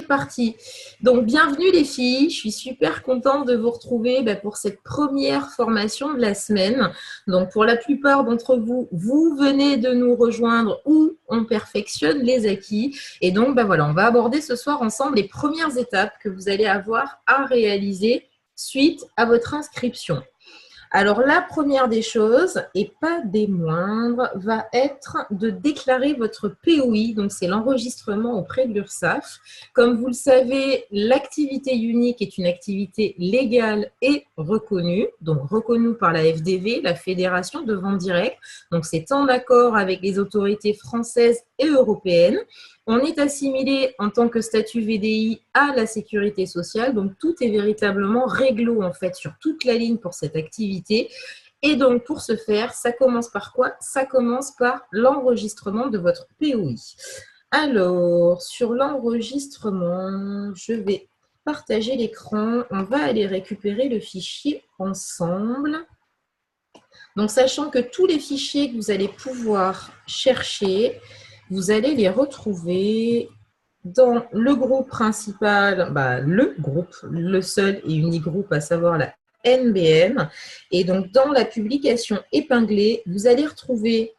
parti. Donc, bienvenue les filles. Je suis super contente de vous retrouver pour cette première formation de la semaine. Donc, pour la plupart d'entre vous, vous venez de nous rejoindre où on perfectionne les acquis. Et donc, voilà, on va aborder ce soir ensemble les premières étapes que vous allez avoir à réaliser suite à votre inscription. Alors, la première des choses, et pas des moindres, va être de déclarer votre POI, donc c'est l'enregistrement auprès de l'URSSAF. Comme vous le savez, l'activité unique est une activité légale et reconnue, donc reconnue par la FDV, la Fédération de vente directe. Donc, c'est en accord avec les autorités françaises et européennes. On est assimilé en tant que statut VDI à la sécurité sociale, donc tout est véritablement réglo en fait sur toute la ligne pour cette activité. Et donc pour ce faire, ça commence par quoi? Ça commence par l'enregistrement de votre POI. Alors, sur l'enregistrement, je vais partager l'écran. On va aller récupérer le fichier ensemble. Donc, sachant que tous les fichiers que vous allez pouvoir chercher, vous allez les retrouver dans le groupe principal, le seul et unique groupe, à savoir la NBM. Et donc, dans la publication épinglée, vous allez retrouver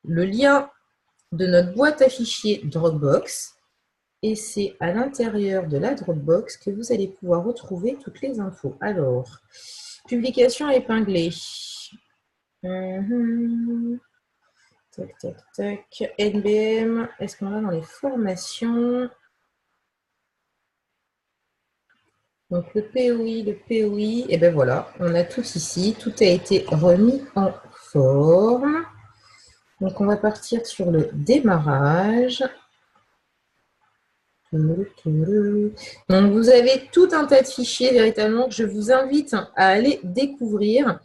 le lien de notre boîte à fichiers Dropbox. Et c'est à l'intérieur de la Dropbox que vous allez pouvoir retrouver toutes les infos. Alors, publication épinglée. Tac, tac, tac. NBM, est-ce qu'on va dans les formations? Donc, le POI, et bien voilà, on a tout ici. Tout a été remis en forme. Donc, on va partir sur le démarrage. Donc, vous avez tout un tas de fichiers, véritablement, que je vous invite à aller découvrir.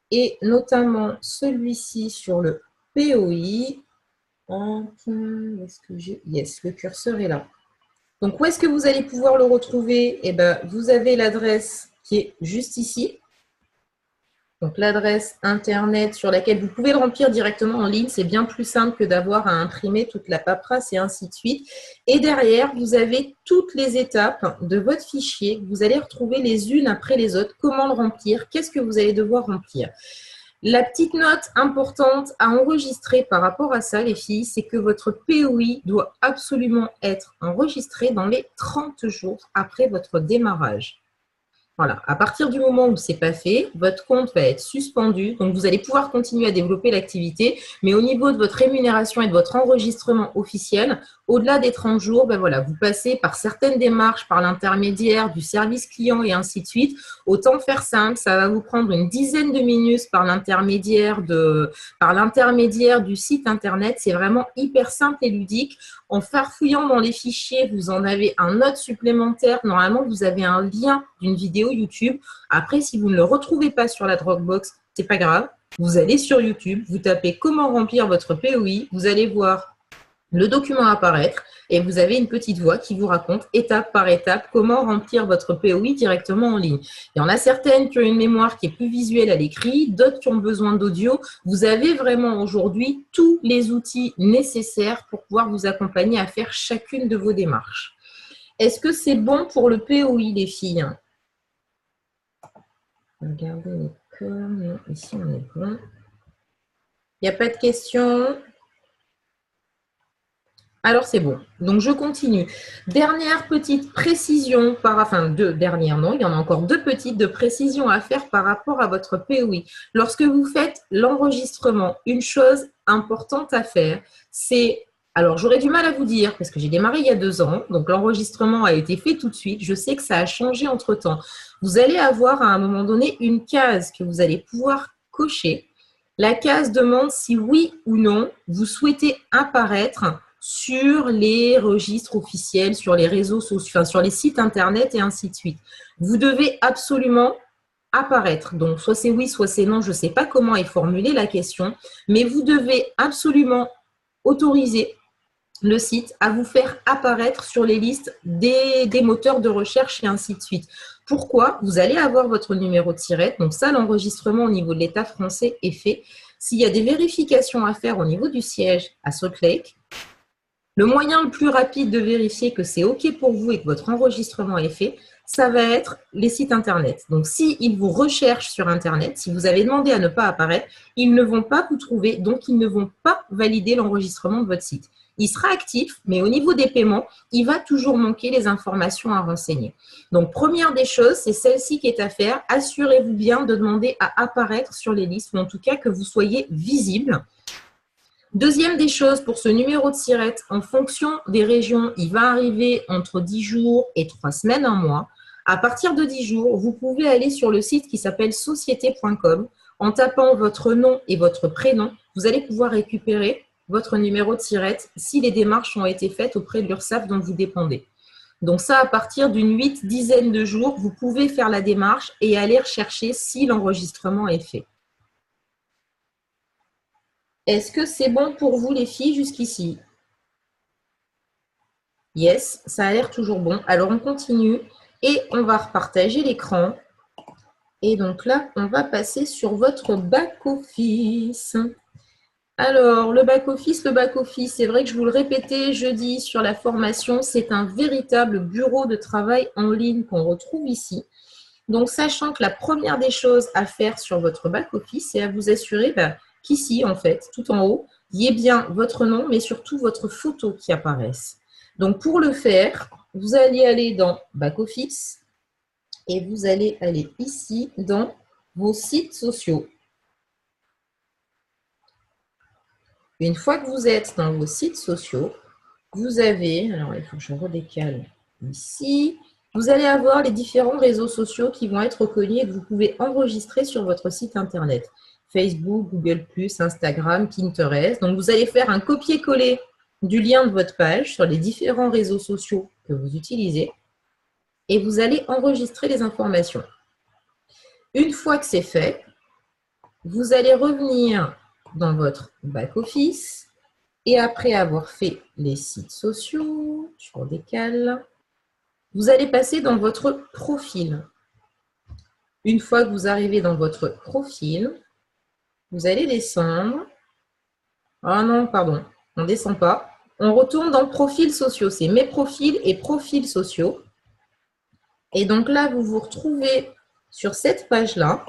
Et notamment celui-ci sur le POI. Est-ce que j'ai... Yes, le curseur est là. Donc, où est-ce que vous allez pouvoir le retrouver? Eh bien, vous avez l'adresse qui est juste ici. Donc, l'adresse Internet sur laquelle vous pouvez le remplir directement en ligne. C'est bien plus simple que d'avoir à imprimer toute la paperasse et ainsi de suite. Et derrière, vous avez toutes les étapes de votre fichier. Vous allez retrouver les unes après les autres. Comment le remplir? Qu'est-ce que vous allez devoir remplir? La petite note importante à enregistrer par rapport à ça, les filles, c'est que votre POI doit absolument être enregistré dans les 30 jours après votre démarrage. Voilà, à partir du moment où ce n'est pas fait, votre compte va être suspendu. Donc, vous allez pouvoir continuer à développer l'activité. Mais au niveau de votre rémunération et de votre enregistrement officiel, au-delà des 30 jours, voilà, vous passez par certaines démarches, par l'intermédiaire du service client et ainsi de suite. Autant faire simple, ça va vous prendre une dizaine de minutes par l'intermédiaire du site Internet. C'est vraiment hyper simple et ludique. En farfouillant dans les fichiers, vous en avez un autre supplémentaire. Normalement, vous avez un lien d'une vidéo YouTube. Après, si vous ne le retrouvez pas sur la Dropbox, c'est pas grave. Vous allez sur YouTube, vous tapez comment remplir votre POI, vous allez voir le document apparaître et vous avez une petite voix qui vous raconte étape par étape comment remplir votre POI directement en ligne. Il y en a certaines qui ont une mémoire qui est plus visuelle à l'écrit, d'autres qui ont besoin d'audio. Vous avez vraiment aujourd'hui tous les outils nécessaires pour pouvoir vous accompagner à faire chacune de vos démarches. Est-ce que c'est bon pour le POI, les filles? Regardez les coms. Ici, on est bon. Il n'y a pas de questions? Alors, c'est bon. Donc, je continue. Dernière petite précision, deux dernières, non, il y en a encore deux petites de précisions à faire par rapport à votre POI. Lorsque vous faites l'enregistrement, une chose importante à faire, c'est... Alors, j'aurais du mal à vous dire, parce que j'ai démarré il y a 2 ans, donc l'enregistrement a été fait tout de suite. Je sais que ça a changé entre-temps. Vous allez avoir à un moment donné une case que vous allez pouvoir cocher. La case demande si oui ou non vous souhaitez apparaître sur les registres officiels, sur les réseaux sociaux, sur les sites Internet et ainsi de suite. Vous devez absolument apparaître. Donc, soit c'est oui, soit c'est non. Je ne sais pas comment est formulée la question, mais vous devez absolument autoriser le site à vous faire apparaître sur les listes des moteurs de recherche et ainsi de suite. Pourquoi? Vous allez avoir votre numéro de SIRET. Donc ça, l'enregistrement au niveau de l'État français est fait. S'il y a des vérifications à faire au niveau du siège à Salt Lake, Le moyen le plus rapide de vérifier que c'est OK pour vous et que votre enregistrement est fait, ça va être les sites Internet. Donc, s'ils vous recherchent sur Internet, si vous avez demandé à ne pas apparaître, ils ne vont pas vous trouver, donc ils ne vont pas valider l'enregistrement de votre site. Il sera actif, mais au niveau des paiements, il va toujours manquer les informations à renseigner. Donc, première des choses, c'est celle-ci qui est à faire. Assurez-vous bien de demander à apparaître sur les listes, ou en tout cas que vous soyez visible. Deuxième des choses, pour ce numéro de SIRET, en fonction des régions, il va arriver entre 10 jours et 3 semaines, un mois. À partir de 10 jours, vous pouvez aller sur le site qui s'appelle société.com. En tapant votre nom et votre prénom, vous allez pouvoir récupérer votre numéro de SIRET si les démarches ont été faites auprès de l'URSSAF dont vous dépendez. Donc ça, à partir d'une dizaine de jours, vous pouvez faire la démarche et aller rechercher si l'enregistrement est fait. Est-ce que c'est bon pour vous les filles jusqu'ici? Yes, ça a l'air toujours bon. Alors on continue et on va repartager l'écran. Et donc là, on va passer sur votre back-office. Alors, le back-office, c'est vrai que je vous le répétais jeudi sur la formation, c'est un véritable bureau de travail en ligne qu'on retrouve ici. Donc, sachant que la première des choses à faire sur votre back-office, c'est à vous assurer qu'ici, en fait, tout en haut, il y ait bien votre nom, mais surtout votre photo qui apparaisse. Donc, pour le faire, vous allez aller dans back-office et vous allez aller ici dans vos sites sociaux. Une fois que vous êtes dans vos sites sociaux, vous avez, alors il faut que je redécale ici, vous allez avoir les différents réseaux sociaux qui vont être reconnus et que vous pouvez enregistrer sur votre site internet. Facebook, Google+, Instagram, Pinterest. Donc, vous allez faire un copier-coller du lien de votre page sur les différents réseaux sociaux que vous utilisez et vous allez enregistrer les informations. Une fois que c'est fait, vous allez revenir dans votre back-office et après avoir fait les sites sociaux, je redécale, vous allez passer dans votre profil. Une fois que vous arrivez dans votre profil, vous allez descendre. Ah non, pardon, on ne descend pas. On retourne dans profils sociaux. C'est mes profils et profils sociaux. Et donc là, vous vous retrouvez sur cette page-là.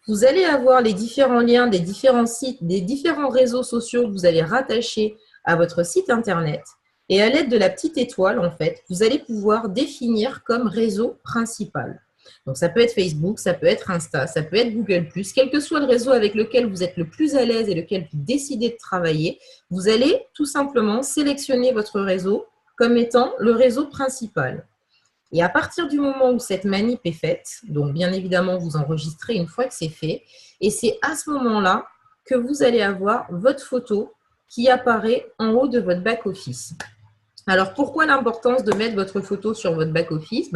Vous allez avoir les différents liens des différents sites, des différents réseaux sociaux que vous allez rattacher à votre site internet. Et à l'aide de la petite étoile, en fait, vous allez pouvoir définir comme réseau principal. Donc, ça peut être Facebook, ça peut être Insta, ça peut être Google+, quel que soit le réseau avec lequel vous êtes le plus à l'aise et lequel vous décidez de travailler, vous allez tout simplement sélectionner votre réseau comme étant le réseau principal. Et à partir du moment où cette manip est faite, donc bien évidemment, vous enregistrez une fois que c'est fait, et c'est à ce moment-là que vous allez avoir votre photo qui apparaît en haut de votre back-office. Alors, pourquoi l'importance de mettre votre photo sur votre back-office?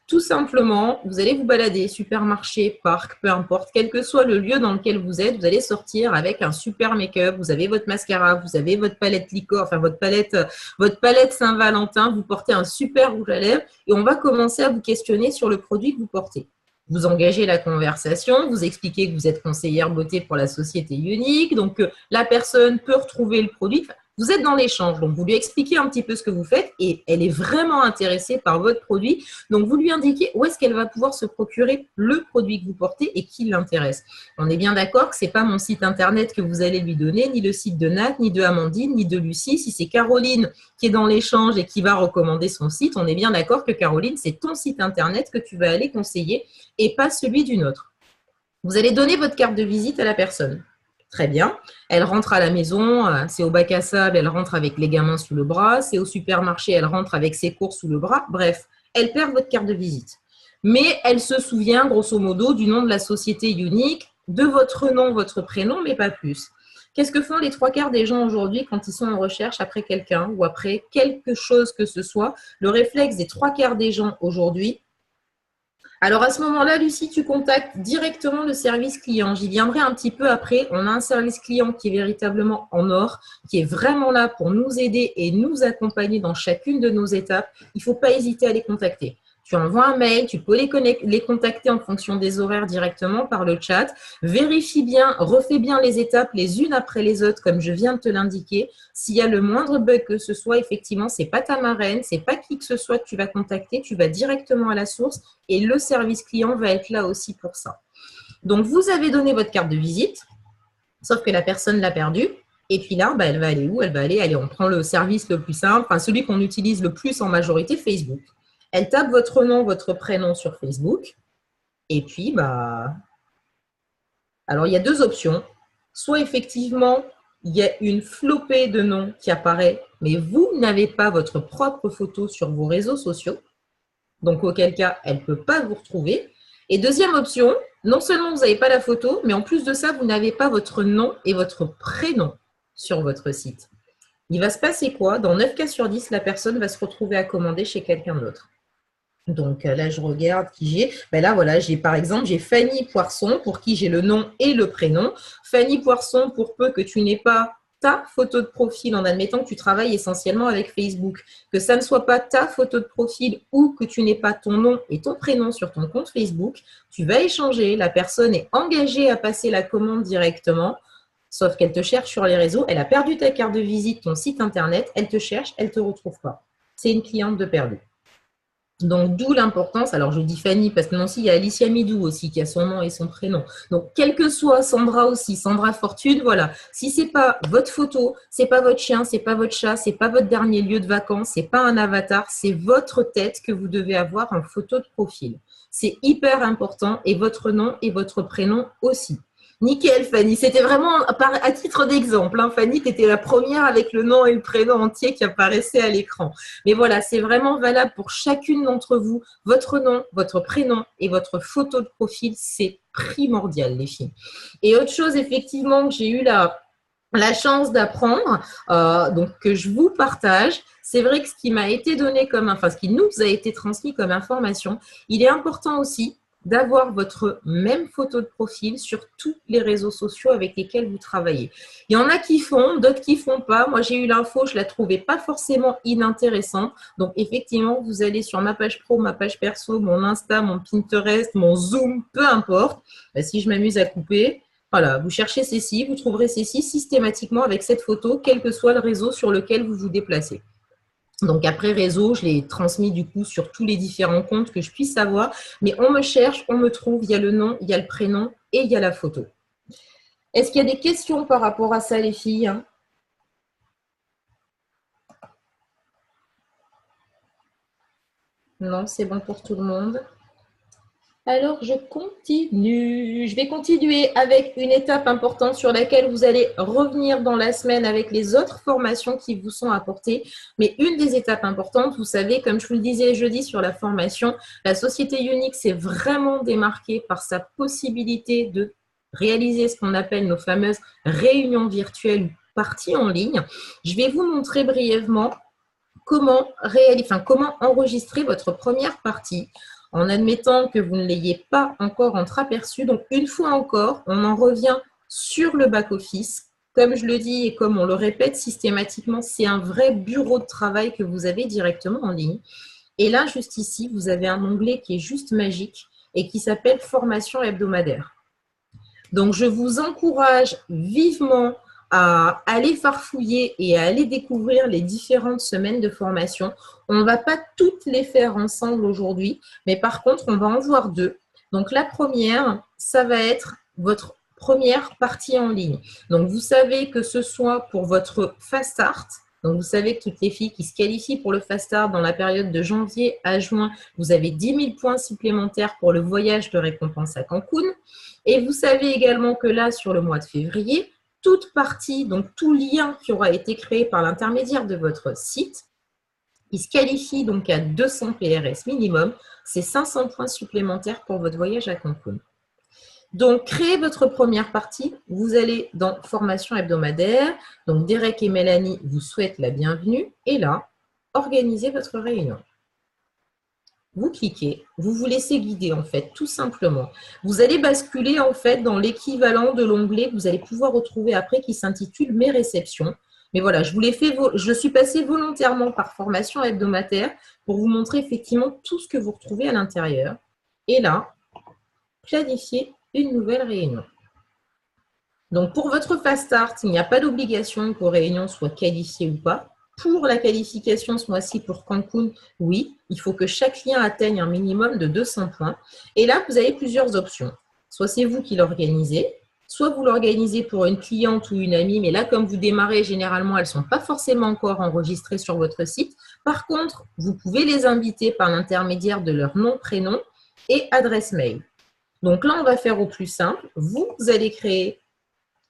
Tout simplement, vous allez vous balader, supermarché, parc, peu importe, quel que soit le lieu dans lequel vous êtes, vous allez sortir avec un super make-up, vous avez votre mascara, vous avez votre palette Licor, enfin votre palette Saint-Valentin, vous portez un super rouge à lèvres et on va commencer à vous questionner sur le produit que vous portez. Vous engagez la conversation, vous expliquez que vous êtes conseillère beauté pour la société unique, donc la personne peut retrouver le produit. Vous êtes dans l'échange, donc vous lui expliquez un petit peu ce que vous faites et elle est vraiment intéressée par votre produit. Donc, vous lui indiquez où est-ce qu'elle va pouvoir se procurer le produit que vous portez et qui l'intéresse. On est bien d'accord que ce n'est pas mon site internet que vous allez lui donner, ni le site de Nat, ni de Amandine, ni de Lucie. Si c'est Caroline qui est dans l'échange et qui va recommander son site, on est bien d'accord que Caroline, c'est ton site internet que tu vas aller conseiller et pas celui d'une autre. Vous allez donner votre carte de visite à la personne. Très bien. Elle rentre à la maison, c'est au bac à sable, elle rentre avec les gamins sous le bras, c'est au supermarché, elle rentre avec ses courses sous le bras. Bref, elle perd votre carte de visite. Mais elle se souvient, grosso modo, du nom de la société unique, de votre nom, votre prénom, mais pas plus. Qu'est-ce que font les 3/4 des gens aujourd'hui quand ils sont en recherche après quelqu'un ou après quelque chose que ce soit? Le réflexe des 3/4 des gens aujourd'hui. Alors, à ce moment-là, Lucie, tu contactes directement le service client. J'y viendrai un petit peu après. On a un service client qui est véritablement en or, qui est vraiment là pour nous aider et nous accompagner dans chacune de nos étapes. Il ne faut pas hésiter à les contacter. tu envoies un mail, tu peux les contacter en fonction des horaires directement par le chat. Vérifie bien, refais bien les étapes les unes après les autres, comme je viens de te l'indiquer. S'il y a le moindre bug que ce soit, effectivement, ce n'est pas ta marraine, ce n'est pas qui que ce soit que tu vas contacter, tu vas directement à la source et le service client va être là aussi pour ça. Donc, vous avez donné votre carte de visite, sauf que la personne l'a perdue. Et puis là, elle va aller où? Elle va aller, allez, on prend le service le plus simple, enfin celui qu'on utilise le plus en majorité, Facebook. Elle tape votre nom, votre prénom sur Facebook. Et puis, alors il y a deux options. Soit effectivement, il y a une flopée de noms qui apparaît, mais vous n'avez pas votre propre photo sur vos réseaux sociaux. Donc, auquel cas, elle ne peut pas vous retrouver. Et deuxième option, non seulement vous n'avez pas la photo, mais en plus de ça, vous n'avez pas votre nom et votre prénom sur votre site. Il va se passer quoi? Dans 9 cas sur 10, la personne va se retrouver à commander chez quelqu'un d'autre. Donc là, je regarde qui j'ai. Là, voilà, par exemple, j'ai Fanny Poisson pour qui j'ai le nom et le prénom. Fanny Poisson, pour peu que tu n'aies pas ta photo de profil, en admettant que tu travailles essentiellement avec Facebook, que ça ne soit pas ta photo de profil ou que tu n'aies pas ton nom et ton prénom sur ton compte Facebook, tu vas échanger. La personne est engagée à passer la commande directement. Sauf qu'elle te cherche sur les réseaux, elle a perdu ta carte de visite, ton site internet, elle te cherche, elle ne te retrouve pas. C'est une cliente de perdu. Donc, d'où l'importance, alors je dis Fanny parce que non, si, il y a Alicia Midou aussi qui a son nom et son prénom. Donc, quel que soit, Sandra aussi, Sandra Fortune, voilà. Si ce n'est pas votre photo, ce n'est pas votre chien, ce n'est pas votre chat, ce n'est pas votre dernier lieu de vacances, ce n'est pas un avatar, c'est votre tête que vous devez avoir en photo de profil. C'est hyper important et votre nom et votre prénom aussi. Nickel, Fanny. C'était vraiment à titre d'exemple. Fanny, tu étais la première avec le nom et le prénom entier qui apparaissait à l'écran. Mais voilà, c'est vraiment valable pour chacune d'entre vous. Votre nom, votre prénom et votre photo de profil, c'est primordial, les filles. Et autre chose, effectivement, que j'ai eu la chance d'apprendre, donc que je vous partage, c'est vrai que ce qui m'a été donné ce qui nous a été transmis comme information, il est important aussi d'avoir votre même photo de profil sur tous les réseaux sociaux avec lesquels vous travaillez. Il y en a qui font, d'autres qui ne font pas. Moi, j'ai eu l'info, je ne la trouvais pas forcément inintéressante. Donc, effectivement, vous allez sur ma page pro, ma page perso, mon Insta, mon Pinterest, mon Zoom, peu importe. Si je m'amuse à couper, voilà, vous cherchez Cécile, vous trouverez Cécile systématiquement avec cette photo, quel que soit le réseau sur lequel vous vous déplacez. Donc, après réseau, je l'ai transmis du coup sur tous les différents comptes que je puisse avoir. Mais on me cherche, on me trouve, il y a le nom, il y a le prénom et il y a la photo. Est-ce qu'il y a des questions par rapport à ça, les filles? Non, c'est bon pour tout le monde. Alors, je continue. Je vais continuer avec une étape importante sur laquelle vous allez revenir dans la semaine avec les autres formations qui vous sont apportées. Mais une des étapes importantes, vous savez, comme je vous le disais jeudi sur la formation, la société Unix s'est vraiment démarquée par sa possibilité de réaliser ce qu'on appelle nos fameuses réunions virtuelles ou parties en ligne. Je vais vous montrer brièvement comment enregistrer votre première partie en admettant que vous ne l'ayez pas encore entreaperçu. Donc, une fois encore, on en revient sur le back-office. Comme je le dis et comme on le répète systématiquement, c'est un vrai bureau de travail que vous avez directement en ligne. Et là, juste ici, vous avez un onglet qui est juste magique et qui s'appelle « Formation hebdomadaire ». Donc, je vous encourage vivement à aller farfouiller et à aller découvrir les différentes semaines de formation. On ne va pas toutes les faire ensemble aujourd'hui, mais par contre, on va en voir deux. Donc, la première, ça va être votre première partie en ligne. Donc, vous savez que ce soit pour votre Fast Start, donc vous savez que toutes les filles qui se qualifient pour le Fast Start dans la période de janvier à juin, vous avez 10 000 points supplémentaires pour le voyage de récompense à Cancun. Et vous savez également que là, sur le mois de février, toute partie, donc tout lien qui aura été créé par l'intermédiaire de votre site, il se qualifie donc à 200 PRS minimum, c'est 500 points supplémentaires pour votre voyage à Cancun. Donc, créez votre première partie, vous allez dans formation hebdomadaire, donc Derek et Mélanie vous souhaitent la bienvenue, et là, organisez votre réunion. Vous cliquez, vous vous laissez guider en fait, tout simplement. Vous allez basculer en fait dans l'équivalent de l'onglet que vous allez pouvoir retrouver après qui s'intitule « Mes réceptions ». Mais voilà, je suis passée volontairement par formation hebdomadaire pour vous montrer effectivement tout ce que vous retrouvez à l'intérieur. Et là, planifier une nouvelle réunion. Donc, pour votre Fast Start, il n'y a pas d'obligation que vos réunions soient qualifiées ou pas. Pour la qualification ce mois-ci pour Cancun, oui, il faut que chaque lien atteigne un minimum de 200 points. Et là, vous avez plusieurs options. Soit c'est vous qui l'organisez, soit vous l'organisez pour une cliente ou une amie, mais là, comme vous démarrez, généralement, elles ne sont pas forcément encore enregistrées sur votre site. Par contre, vous pouvez les inviter par l'intermédiaire de leur nom, prénom et adresse mail. Donc là, on va faire au plus simple. Vous allez créer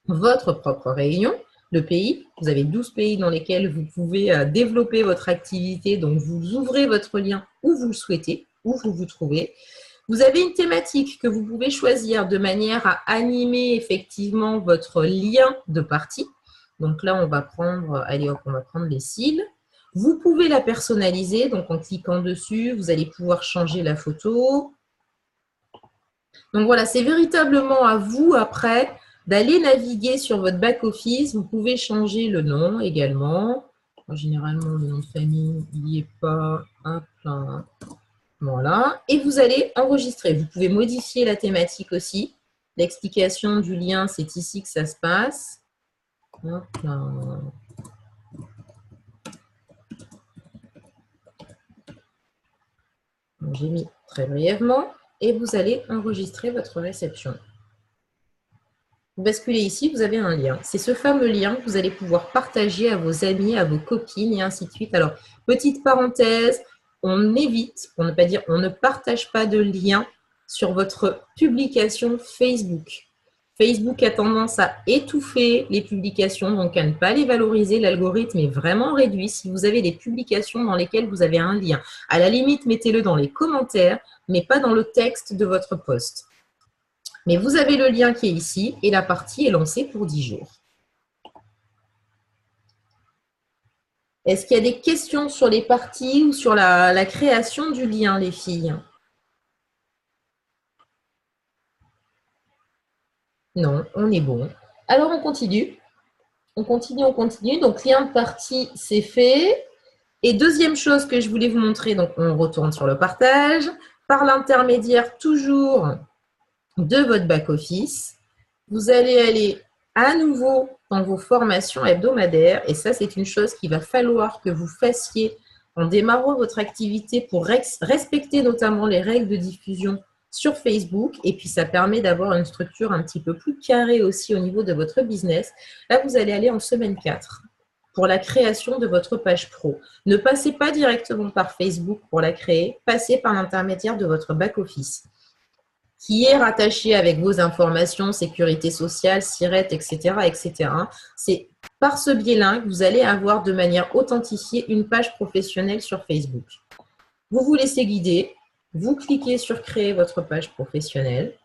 votre propre réunion de pays. Vous avez 12 pays dans lesquels vous pouvez développer votre activité. Donc, vous ouvrez votre lien où vous le souhaitez, où vous vous trouvez. Vous avez une thématique que vous pouvez choisir de manière à animer effectivement votre lien de partie. Donc là, on va prendre, allez hop, on va prendre les cils. Vous pouvez la personnaliser. Donc, en cliquant dessus, vous allez pouvoir changer la photo. Donc voilà, c'est véritablement à vous après d'aller naviguer sur votre back-office. Vous pouvez changer le nom également. Généralement, le nom de famille, il n'y est pas. Hop, là. Voilà. Et vous allez enregistrer. Vous pouvez modifier la thématique aussi. L'explication du lien, c'est ici que ça se passe. Hop, là. J'ai mis très brièvement. Et vous allez enregistrer votre réception. Vous basculez ici, vous avez un lien. C'est ce fameux lien que vous allez pouvoir partager à vos amis, à vos copines et ainsi de suite. Alors, petite parenthèse, on évite, pour ne pas dire, on ne partage pas de lien sur votre publication Facebook. Facebook a tendance à étouffer les publications, donc à ne pas les valoriser. L'algorithme est vraiment réduit. Si vous avez des publications dans lesquelles vous avez un lien, à la limite, mettez-le dans les commentaires, mais pas dans le texte de votre post. Mais vous avez le lien qui est ici et la partie est lancée pour 10 jours. Est-ce qu'il y a des questions sur les parties ou sur la création du lien, les filles? Non, on est bon. Alors, on continue. On continue. Donc, lien de partie, c'est fait. Et deuxième chose que je voulais vous montrer, donc on retourne sur le partage. Par l'intermédiaire toujours de votre back-office, vous allez aller à nouveau dans vos formations hebdomadaires. Et ça, c'est une chose qu'il va falloir que vous fassiez en démarrant votre activité pour respecter notamment les règles de diffusion sur Facebook. Et puis, ça permet d'avoir une structure un petit peu plus carrée aussi au niveau de votre business. Là, vous allez aller en semaine 4 pour la création de votre page pro. Ne passez pas directement par Facebook pour la créer. Passez par l'intermédiaire de votre back-office qui est rattaché avec vos informations, sécurité sociale, SIRET, etc., etc. C'est par ce biais-là que vous allez avoir de manière authentifiée une page professionnelle sur Facebook. Vous vous laissez guider, vous cliquez sur créer votre page professionnelle,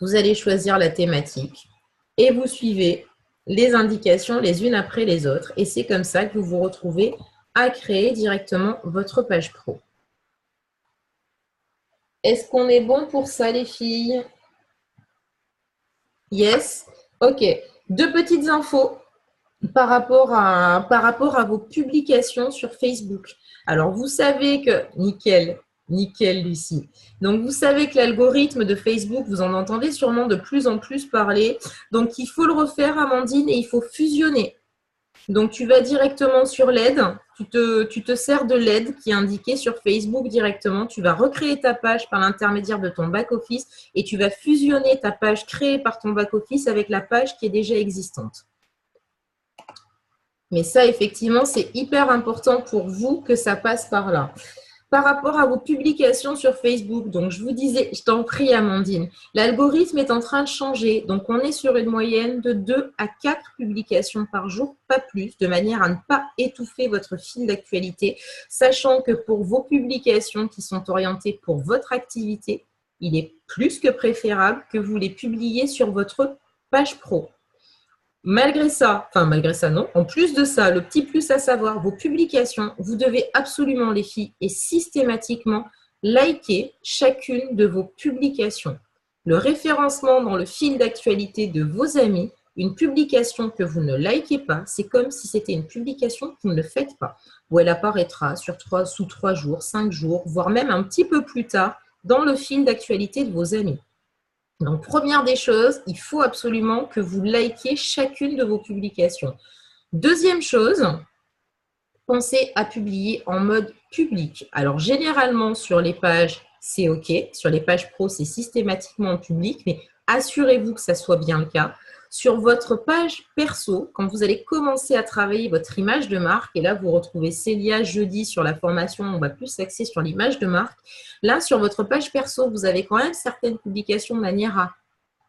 vous allez choisir la thématique et vous suivez les indications les unes après les autres. Et c'est comme ça que vous vous retrouvez à créer directement votre page pro. Est-ce qu'on est bon pour ça, les filles? Yes. OK. Deux petites infos par rapport à vos publications sur Facebook. Alors, vous savez que… Nickel, Lucie. Donc, vous savez que l'algorithme de Facebook, vous en entendez sûrement de plus en plus parler. Donc, il faut le refaire, Amandine, et il faut fusionner. Donc, tu vas directement sur l'aide, tu te sers de l'aide qui est indiquée sur Facebook directement. Tu vas recréer ta page par l'intermédiaire de ton back-office et tu vas fusionner ta page créée par ton back-office avec la page qui est déjà existante. Mais ça, effectivement, c'est hyper important pour vous que ça passe par là. Par rapport à vos publications sur Facebook, donc je vous disais, je t'en prie Amandine, l'algorithme est en train de changer. Donc, on est sur une moyenne de 2 à 4 publications par jour, pas plus, de manière à ne pas étouffer votre fil d'actualité, sachant que pour vos publications qui sont orientées pour votre activité, il est plus que préférable que vous les publiez sur votre page pro. Malgré ça non, en plus de ça, le petit plus à savoir, vos publications, vous devez absolument les filles et systématiquement liker chacune de vos publications. Le référencement dans le fil d'actualité de vos amis une publication que vous ne likez pas, c'est comme si c'était une publication que vous ne faites pas, où elle apparaîtra sous 3 jours, 5 jours, voire même un petit peu plus tard dans le fil d'actualité de vos amis. Donc, première des choses, il faut absolument que vous likiez chacune de vos publications. Deuxième chose, pensez à publier en mode public. Alors, généralement, sur les pages, c'est OK. Sur les pages pro, c'est systématiquement en public, mais assurez-vous que ça soit bien le cas. Sur votre page perso, quand vous allez commencer à travailler votre image de marque, et là, vous retrouvez Célia jeudi sur la formation, on va plus s'axer sur l'image de marque. Là, sur votre page perso, vous avez quand même certaines publications de manière à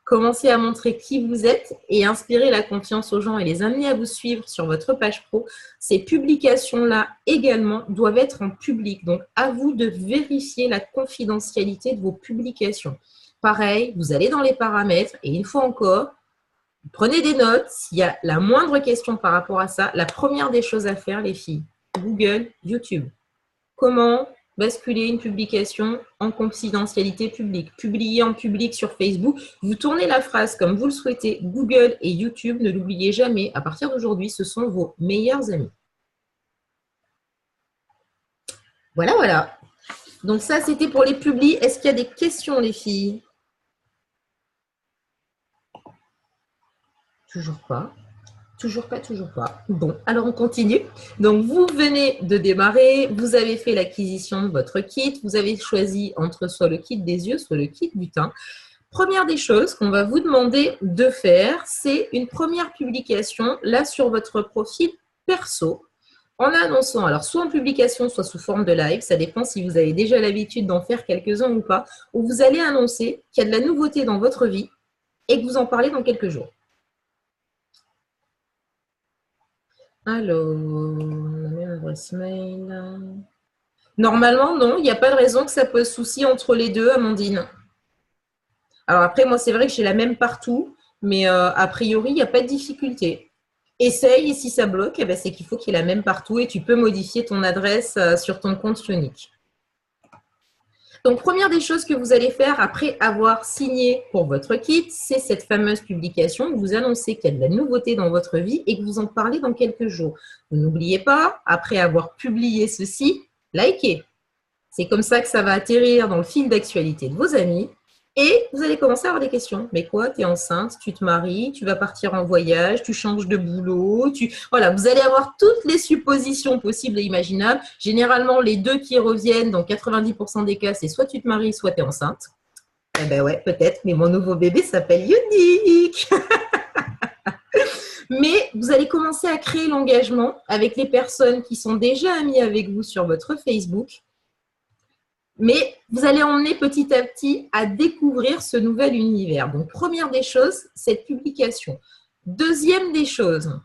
commencer à montrer qui vous êtes et inspirer la confiance aux gens et les amener à vous suivre sur votre page pro. Ces publications-là également doivent être en public. Donc, à vous de vérifier la confidentialité de vos publications. Pareil, vous allez dans les paramètres et une fois encore, prenez des notes. S'il y a la moindre question par rapport à ça, la première des choses à faire, les filles, Google, YouTube. Comment basculer une publication en confidentialité publique, publier en public sur Facebook. Vous tournez la phrase comme vous le souhaitez. Google et YouTube, ne l'oubliez jamais. À partir d'aujourd'hui, ce sont vos meilleurs amis. Voilà, voilà. Donc ça, c'était pour les publis. Est-ce qu'il y a des questions, les filles? Toujours pas. Toujours pas, toujours pas. Bon, alors on continue. Donc, vous venez de démarrer, vous avez fait l'acquisition de votre kit, vous avez choisi entre soit le kit des yeux, soit le kit du teint. Première des choses qu'on va vous demander de faire, c'est une première publication, là, sur votre profil perso, en annonçant, alors soit en publication, soit sous forme de live, ça dépend si vous avez déjà l'habitude d'en faire quelques-uns ou pas, où vous allez annoncer qu'il y a de la nouveauté dans votre vie et que vous en parlez dans quelques jours. Alors, même adresse mail. Normalement, non, il n'y a pas de raison que ça pose souci entre les deux, Amandine. Alors après, moi, c'est vrai que j'ai la même partout, mais a priori, il n'y a pas de difficulté. Essaye et si ça bloque, eh ben, c'est qu'il faut qu'il y ait la même partout et tu peux modifier ton adresse sur ton compte unique. Donc, première des choses que vous allez faire après avoir signé pour votre kit, c'est cette fameuse publication où vous annoncez qu'il y a de la nouveauté dans votre vie et que vous en parlez dans quelques jours. Vous n'oubliez pas, après avoir publié ceci, likez. C'est comme ça que ça va atterrir dans le fil d'actualité de vos amis et vous allez commencer à avoir des questions. Mais quoi, tu es enceinte, tu te maries, tu vas partir en voyage, tu changes de boulot, Voilà, vous allez avoir toutes les suppositions possibles et imaginables. Généralement, les deux qui reviennent dans 90% des cas, c'est soit tu te maries, soit tu es enceinte. Eh ben ouais, peut-être, mais mon nouveau bébé s'appelle Unique. Mais vous allez commencer à créer l'engagement avec les personnes qui sont déjà amies avec vous sur votre Facebook. Mais vous allez emmener petit à petit à découvrir ce nouvel univers. Donc, première des choses, cette publication. Deuxième des choses,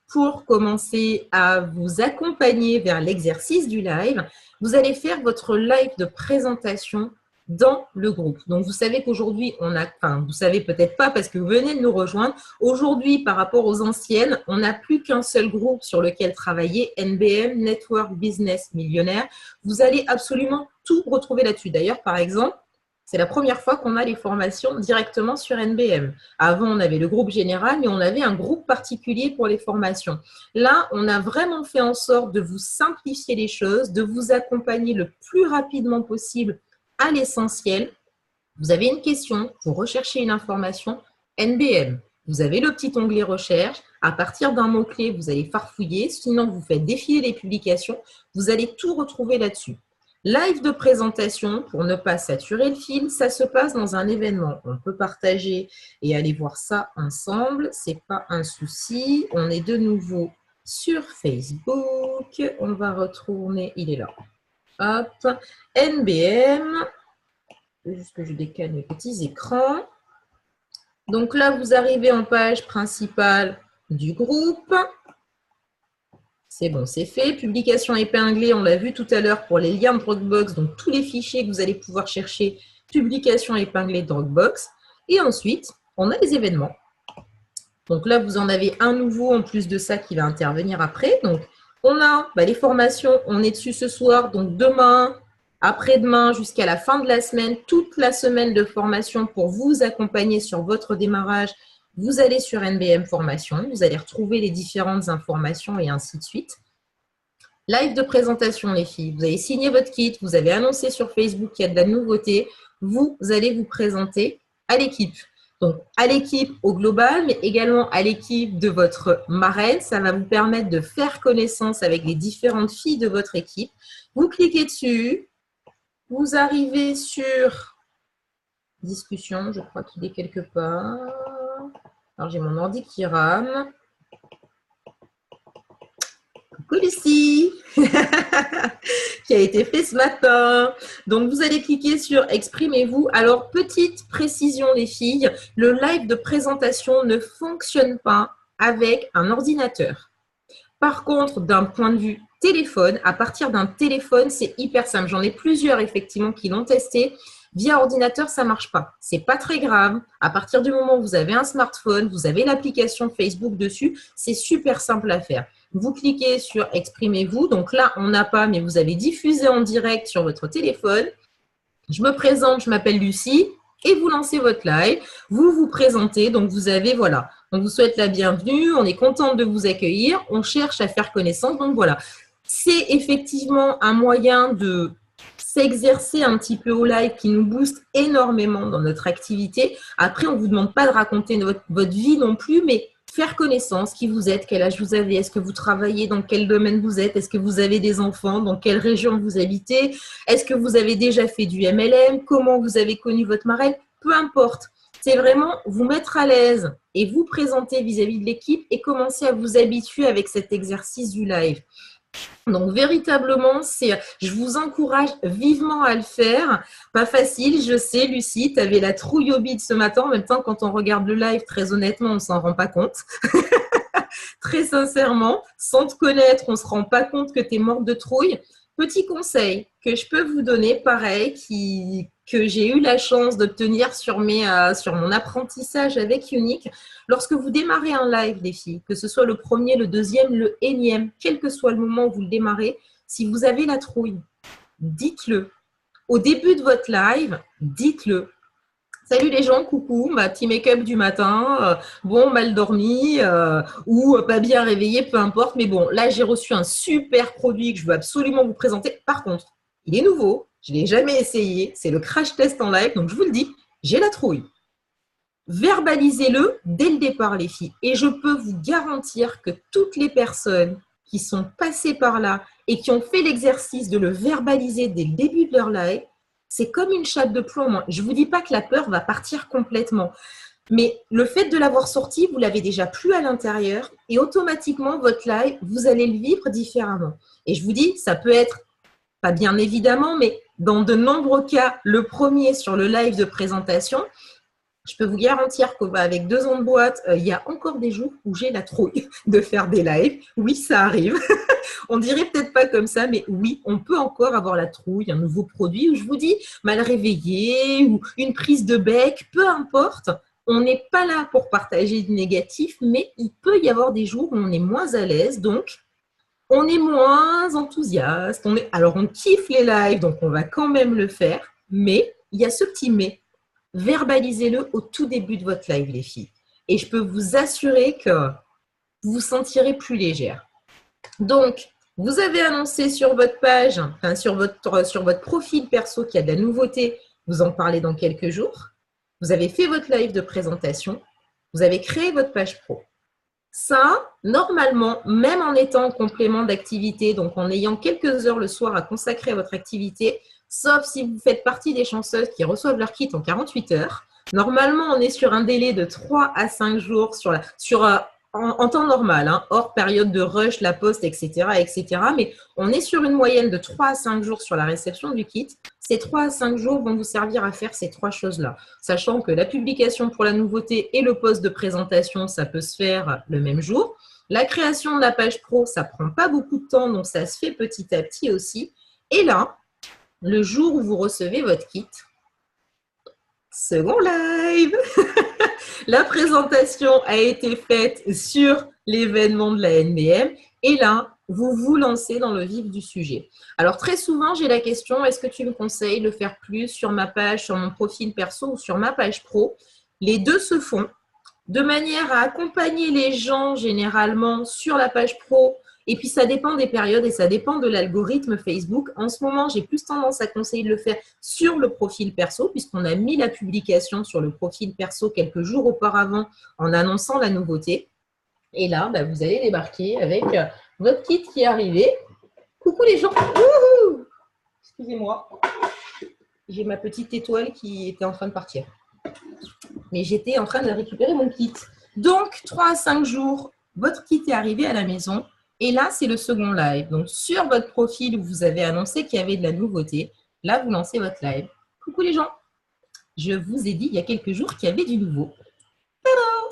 pour commencer à vous accompagner vers l'exercice du live, vous allez faire votre live de présentation dans le groupe. Donc, vous savez qu'aujourd'hui, vous savez peut-être pas parce que vous venez de nous rejoindre. Aujourd'hui, par rapport aux anciennes, on n'a plus qu'un seul groupe sur lequel travailler, NBM, Network Business Millionnaire. Vous allez absolument tout retrouver là-dessus. D'ailleurs, par exemple, c'est la première fois qu'on a les formations directement sur NBM. Avant, on avait le groupe général, mais on avait un groupe particulier pour les formations. Là, on a vraiment fait en sorte de vous simplifier les choses, de vous accompagner le plus rapidement possible à l'essentiel. Vous avez une question, vous recherchez une information, NBM. Vous avez le petit onglet recherche. À partir d'un mot-clé, vous allez farfouiller. Sinon, vous faites défiler les publications. Vous allez tout retrouver là-dessus. Live de présentation, pour ne pas saturer le fil, ça se passe dans un événement. On peut partager et aller voir ça ensemble. Ce n'est pas un souci. On est de nouveau sur Facebook. On va retourner, il est là. Hop, NBM. Juste que je décale mes petits écrans. Donc là, vous arrivez en page principale du groupe. C'est bon, c'est fait. Publication épinglée, on l'a vu tout à l'heure pour les liens de Dropbox. Donc, tous les fichiers que vous allez pouvoir chercher, publication épinglée Dropbox. Et ensuite, on a les événements. Donc là, vous en avez un nouveau en plus de ça qui va intervenir après. Donc, on a les formations. On est dessus ce soir. Donc, demain, après-demain, jusqu'à la fin de la semaine, toute la semaine de formation pour vous accompagner sur votre démarrage Vous allez sur NBM Formation, vous allez retrouver les différentes informations et ainsi de suite. Live de présentation, les filles. Vous avez signé votre kit, vous avez annoncé sur Facebook qu'il y a de la nouveauté. Vous allez vous présenter à l'équipe. Donc, à l'équipe au global, mais également à l'équipe de votre marraine. Ça va vous permettre de faire connaissance avec les différentes filles de votre équipe. Vous cliquez dessus. Vous arrivez sur discussion. Je crois qu'il est quelque part. Alors, j'ai mon ordi qui rame. Coucou Lucie qui a été fait ce matin. Donc, vous allez cliquer sur « Exprimez-vous ». Alors, petite précision les filles, le live de présentation ne fonctionne pas avec un ordinateur. Par contre, d'un point de vue téléphone, à partir d'un téléphone, c'est hyper simple. J'en ai plusieurs effectivement qui l'ont testé. Via ordinateur, ça ne marche pas. Ce n'est pas très grave. À partir du moment où vous avez un smartphone, vous avez l'application Facebook dessus, c'est super simple à faire. Vous cliquez sur « Exprimez-vous ». Donc là, on n'a pas, mais vous avez diffusé en direct sur votre téléphone. Je me présente, je m'appelle Lucie et vous lancez votre live. Vous vous présentez, donc vous avez, voilà. On vous souhaite la bienvenue, on est contente de vous accueillir, on cherche à faire connaissance. Donc voilà, c'est effectivement un moyen de s'exercer un petit peu au live qui nous booste énormément dans notre activité. Après, on ne vous demande pas de raconter votre vie non plus, mais faire connaissance, qui vous êtes, quel âge vous avez, est-ce que vous travaillez, dans quel domaine vous êtes, est-ce que vous avez des enfants, dans quelle région vous habitez, est-ce que vous avez déjà fait du MLM, comment vous avez connu votre marraine, peu importe. C'est vraiment vous mettre à l'aise et vous présenter vis-à-vis de l'équipe et commencer à vous habituer avec cet exercice du live. Donc, véritablement, je vous encourage vivement à le faire. Pas facile, je sais, Lucie, tu avais la trouille au bide ce matin. En même temps, quand on regarde le live, très honnêtement, on ne s'en rend pas compte. Très sincèrement, sans te connaître, on ne se rend pas compte que tu es morte de trouille. Petit conseil que je peux vous donner, pareil, que j'ai eu la chance d'obtenir sur mon apprentissage avec Unique. Lorsque vous démarrez un live, les filles, que ce soit le premier, le deuxième, le énième, quel que soit le moment où vous le démarrez, si vous avez la trouille, dites-le. Au début de votre live, dites-le. Salut les gens, coucou, ma petit make-up du matin, bon, mal dormi ou pas bien réveillé, peu importe. Mais bon, là, j'ai reçu un super produit que je veux absolument vous présenter. Par contre, il est nouveau, je ne l'ai jamais essayé, c'est le crash test en live, donc je vous le dis, j'ai la trouille. Verbalisez-le dès le départ, les filles. Et je peux vous garantir que toutes les personnes qui sont passées par là et qui ont fait l'exercice de le verbaliser dès le début de leur live, c'est comme une chape de plomb. Je ne vous dis pas que la peur va partir complètement, mais le fait de l'avoir sorti, vous l'avez déjà plus à l'intérieur et automatiquement, votre live, vous allez le vivre différemment. Et je vous dis, ça peut être, pas bien évidemment, mais dans de nombreux cas, le premier sur le live de présentation, je peux vous garantir qu'avec 2 ans de boîte, il y a encore des jours où j'ai la trouille de faire des lives. Oui, ça arrive. On dirait peut-être pas comme ça, mais oui, on peut encore avoir la trouille, un nouveau produit où je vous dis mal réveillé ou une prise de bec, peu importe. On n'est pas là pour partager du négatif, mais il peut y avoir des jours où on est moins à l'aise, donc on est moins enthousiaste. Alors, on kiffe les lives, donc on va quand même le faire, mais il y a ce petit mais. Verbalisez-le au tout début de votre live, les filles. Et je peux vous assurer que vous vous sentirez plus légère. Donc, vous avez annoncé sur votre page, enfin sur votre profil perso qu'il y a de la nouveauté. Vous en parlez dans quelques jours. Vous avez fait votre live de présentation. Vous avez créé votre page pro. Ça, normalement, même en étant en complément d'activité, donc en ayant quelques heures le soir à consacrer à votre activité, sauf si vous faites partie des chanceuses qui reçoivent leur kit en 48 heures. Normalement, on est sur un délai de 3 à 5 jours en temps normal, hein, hors période de rush, la poste, etc., etc. Mais on est sur une moyenne de 3 à 5 jours sur la réception du kit. Ces 3 à 5 jours vont vous servir à faire ces 3 choses-là. Sachant que la publication pour la nouveauté et le post de présentation, ça peut se faire le même jour. La création de la page pro, ça ne prend pas beaucoup de temps, donc ça se fait petit à petit aussi. Et là, le jour où vous recevez votre kit, second live. La présentation a été faite sur l'événement de la NBM et là, vous vous lancez dans le vif du sujet. Alors, très souvent, j'ai la question, est-ce que tu me conseilles de faire plus sur ma page, sur mon profil perso ou sur ma page pro? Les deux se font. de manière à accompagner les gens généralement sur la page pro. Et puis, ça dépend des périodes et ça dépend de l'algorithme Facebook. En ce moment, j'ai plus tendance à conseiller de le faire sur le profil perso, puisqu'on a mis la publication sur le profil perso quelques jours auparavant en annonçant la nouveauté. Et là, bah, vous allez débarquer avec votre kit qui est arrivé. Coucou les gens. Excusez-moi. J'ai ma petite étoile qui était en train de partir. Mais j'étais en train de récupérer mon kit. Donc, 3 à 5 jours, votre kit est arrivé à la maison. Et là, c'est le second live. Donc, sur votre profil où vous avez annoncé qu'il y avait de la nouveauté, là, vous lancez votre live. Coucou les gens. Je vous ai dit il y a quelques jours qu'il y avait du nouveau.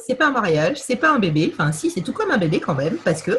C'est pas un mariage, c'est pas un bébé. Enfin, si, c'est tout comme un bébé quand même, parce que…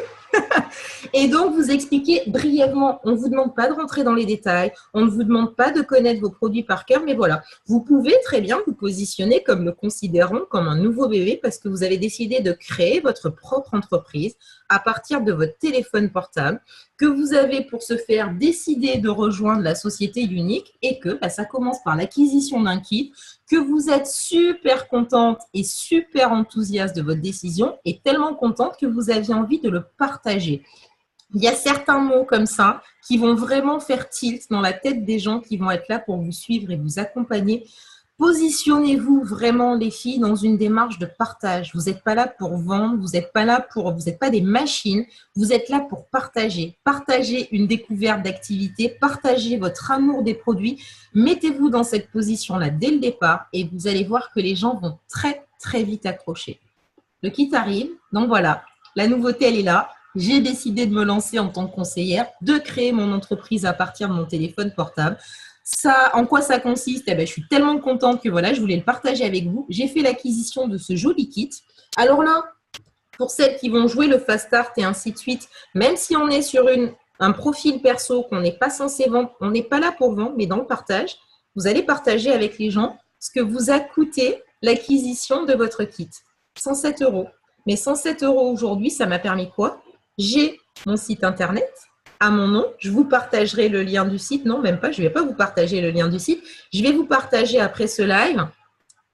Et donc, vous expliquez brièvement, on ne vous demande pas de rentrer dans les détails, on ne vous demande pas de connaître vos produits par cœur, mais voilà, vous pouvez très bien vous positionner comme le considérant comme un nouveau bébé parce que vous avez décidé de créer votre propre entreprise à partir de votre téléphone portable, que vous avez pour ce faire décidé de rejoindre la société unique et que bah, ça commence par l'acquisition d'un kit, que vous êtes super contente et super enthousiaste de votre décision et tellement contente que vous aviez envie de le partager. Il y a certains mots comme ça qui vont vraiment faire tilt dans la tête des gens qui vont être là pour vous suivre et vous accompagner. Positionnez-vous vraiment, les filles, dans une démarche de partage. Vous n'êtes pas là pour vendre, vous n'êtes pas des machines, vous êtes là pour partager. Partagez une découverte d'activité, partagez votre amour des produits, mettez-vous dans cette position-là dès le départ et vous allez voir que les gens vont très, très vite accrocher. Le kit arrive, donc voilà, la nouveauté, elle est là. J'ai décidé de me lancer en tant que conseillère, de créer mon entreprise à partir de mon téléphone portable. Ça, en quoi ça consiste? Je suis tellement contente que voilà, je voulais le partager avec vous. J'ai fait l'acquisition de ce joli kit. Alors là, pour celles qui vont jouer le fast start et ainsi de suite, même si on est sur un profil perso qu'on n'est pas censé vendre, on n'est pas là pour vendre, mais dans le partage, vous allez partager avec les gens ce que vous a coûté l'acquisition de votre kit. 107 €. Mais 107 € aujourd'hui, ça m'a permis quoi? J'ai mon site internet à mon nom. Je vous partagerai le lien du site. Non, même pas, je ne vais pas vous partager le lien du site. Je vais vous partager après ce live